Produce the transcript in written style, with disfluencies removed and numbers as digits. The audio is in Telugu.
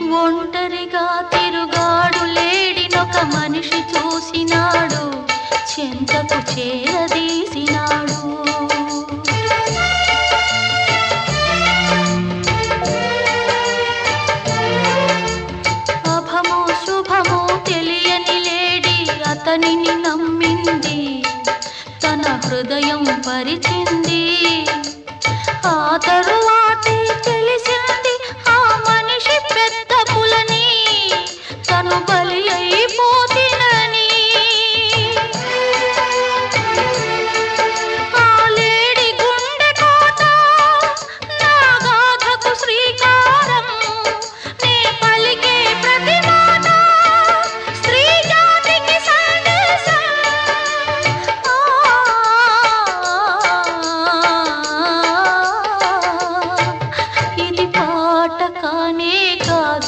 ఒంటరిగా తిరుగాడు లేడినొక మనిషి చూసినాడు, చెంతకు చేరదీసినాడు. అభమో శుభమో తెలియని లేడి అతనిని నమ్మింది, తన హృదయం పరిచింది.